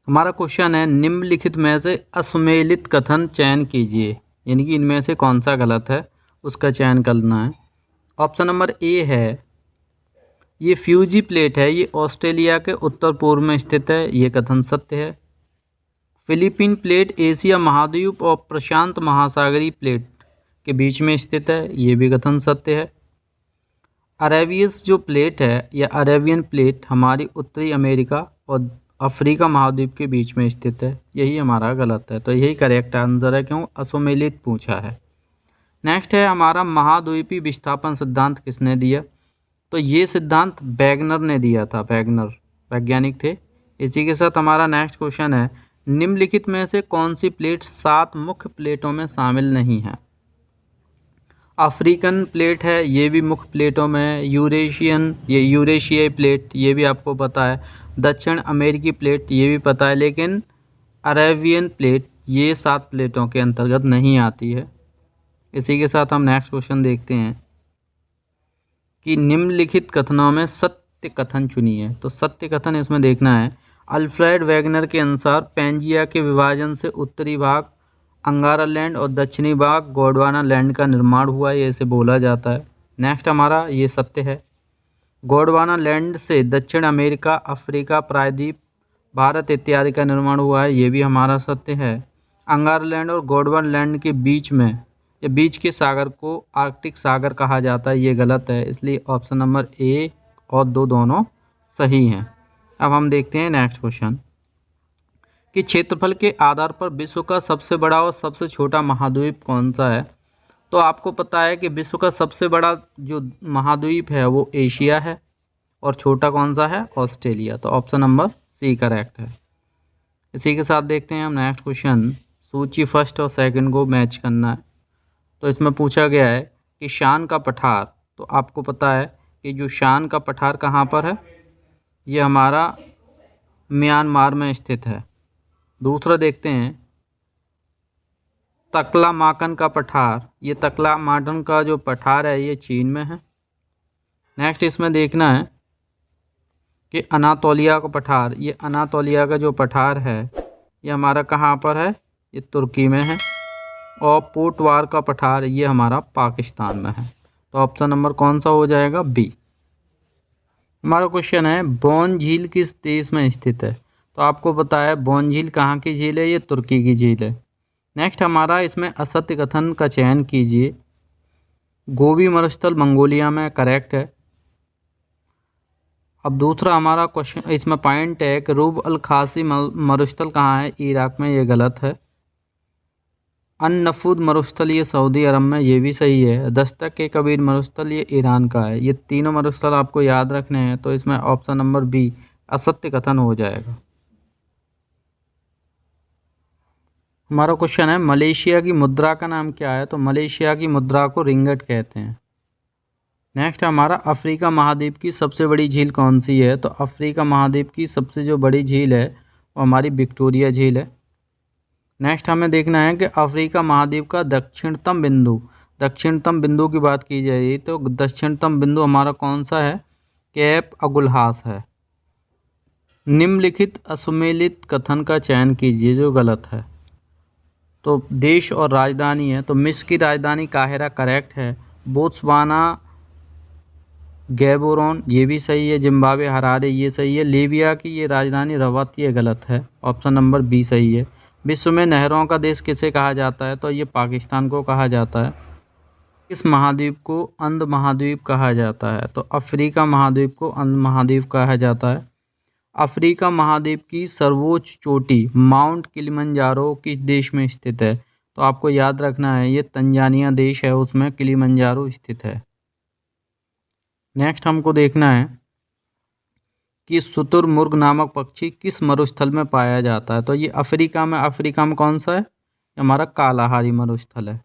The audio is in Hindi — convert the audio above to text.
हमारा क्वेश्चन है निम्नलिखित में से असुमेलित कथन चयन कीजिए, यानी कि इनमें से कौन सा गलत है उसका चयन करना है। ऑप्शन नंबर ए है, ये फ्यूजी प्लेट है, ये ऑस्ट्रेलिया के उत्तर पूर्व में स्थित है, ये कथन सत्य है। फिलीपीन प्लेट एशिया महाद्वीप और प्रशांत महासागरीय प्लेट के बीच में स्थित है, ये भी कथन सत्य है। अरेबियस जो प्लेट है या अरेबियन प्लेट हमारी उत्तरी अमेरिका और अफ्रीका महाद्वीप के बीच में स्थित है, यही हमारा गलत है। तो यही करेक्ट आंसर है, क्यों असुमेलित पूछा है। नेक्स्ट है हमारा महाद्वीपीय विस्थापन सिद्धांत किसने दिया? तो ये सिद्धांत वैगनर ने दिया था, वैगनर वैज्ञानिक थे। इसी के साथ हमारा नेक्स्ट क्वेश्चन है निम्नलिखित में से कौन सी प्लेट 7 मुख्य प्लेटों में शामिल नहीं है? अफ्रीकन प्लेट है, ये भी मुख्य प्लेटों में है। ये यूरेशियाई प्लेट, ये भी आपको पता है। दक्षिण अमेरिकी प्लेट, ये भी पता है, लेकिन अरेबियन प्लेट ये 7 प्लेटों के अंतर्गत नहीं आती है। इसी के साथ हम नेक्स्ट क्वेश्चन देखते हैं कि निम्नलिखित कथनों में सत्य कथन चुनिए। तो सत्य कथन इसमें देखना है, अल्फ्रेड वैगनर के अनुसार पैंजिया के विभाजन से उत्तरी भाग अंगारा लैंड और दक्षिणी भाग गोंडवाना लैंड का निर्माण हुआ, ये इसे बोला जाता है। नेक्स्ट हमारा ये सत्य है, गोंडवाना लैंड से दक्षिण अमेरिका, अफ्रीका, प्रायद्वीप, भारत इत्यादि का निर्माण हुआ है, ये भी हमारा सत्य है। अंगारा लैंड और गोंडवाना लैंड के बीच में या बीच के सागर को आर्कटिक सागर कहा जाता है, ये गलत है। इसलिए ऑप्शन नंबर ए और 2 दोनों सही हैं। अब हम देखते हैं नेक्स्ट क्वेश्चन कि क्षेत्रफल के आधार पर विश्व का सबसे बड़ा और सबसे छोटा महाद्वीप कौन सा है? तो आपको पता है कि विश्व का सबसे बड़ा जो महाद्वीप है वो एशिया है और छोटा कौन सा है? ऑस्ट्रेलिया। तो ऑप्शन नंबर सी करेक्ट है। इसी के साथ देखते हैं हम नेक्स्ट क्वेश्चन, सूची फर्स्ट और सेकंड को मैच करना है। तो इसमें पूछा गया है कि शान का पठार, तो आपको पता है कि जो शान का पठार कहाँ पर है? ये हमारा म्यांमार में स्थित है। दूसरा देखते हैं तकलामाकन का पठार, ये तकलामाकन का जो पठार है ये चीन में है। नेक्स्ट इसमें देखना है कि अनातोलिया का पठार, ये अनातोलिया का जो पठार है ये हमारा कहाँ पर है? ये तुर्की में है। और पोटवार का पठार ये हमारा पाकिस्तान में है। तो ऑप्शन नंबर कौन सा हो जाएगा? बी। हमारा क्वेश्चन है बोन झील किस देश में स्थित है? तो आपको पता है बोन झील कहाँ की झील है? ये तुर्की की झील है। नेक्स्ट हमारा इसमें असत्य कथन का चयन कीजिए। गोबी मरुस्थल मंगोलिया में, करेक्ट है। अब दूसरा हमारा क्वेश्चन इसमें पॉइंट है कि रूब अल खासी मरुस्थल कहाँ है? इराक में, ये गलत है। अन-नफूद मरुस्थल ये सऊदी अरब में, ये भी सही है। दस्तक के कबीर मरुस्थल ये ईरान का है। ये तीनों मरुस्थल आपको याद रखने हैं। तो इसमें ऑप्शन नंबर बी असत्य कथन हो जाएगा। हमारा क्वेश्चन है मलेशिया की मुद्रा का नाम क्या है? तो मलेशिया की मुद्रा को रिंगट कहते हैं। नेक्स्ट हमारा अफ्रीका महाद्वीप की सबसे बड़ी झील कौन सी है? तो अफ्रीका महाद्वीप की सबसे जो बड़ी झील है वो हमारी विक्टोरिया झील है। नेक्स्ट हमें देखना है कि अफ्रीका महाद्वीप का दक्षिणतम बिंदु की बात की जाए तो दक्षिणतम बिंदु हमारा कौन सा है? कैप अगुलहास है। निम्नलिखित असुमेलित कथन का चयन कीजिए जो गलत है। तो देश और राजधानी है, तो मिस्र की राजधानी काहिरा करेक्ट है। बोत्सवाना गैबोरोन ये भी सही है। जिम्बाब्वे हरारे ये सही है। लीबिया की ये राजधानी रवात ये गलत है। ऑप्शन नंबर बी सही है। विश्व में नहरों का देश किसे कहा जाता है? तो ये पाकिस्तान को कहा जाता है। इस महाद्वीप को अंध महाद्वीप कहा जाता है? तो अफ्रीका महाद्वीप को अंध महाद्वीप कहा जाता है। अफ्रीका महाद्वीप की सर्वोच्च चोटी माउंट किलिमंजारो किस देश में स्थित है? तो आपको याद रखना है ये तंजानिया देश है, उसमें किलिमंजारो स्थित है। नेक्स्ट हमको देखना है कि शुतुरमुर्ग नामक पक्षी किस मरुस्थल में पाया जाता है? तो ये अफ्रीका में कौन सा है? हमारा कालाहारी मरुस्थल है।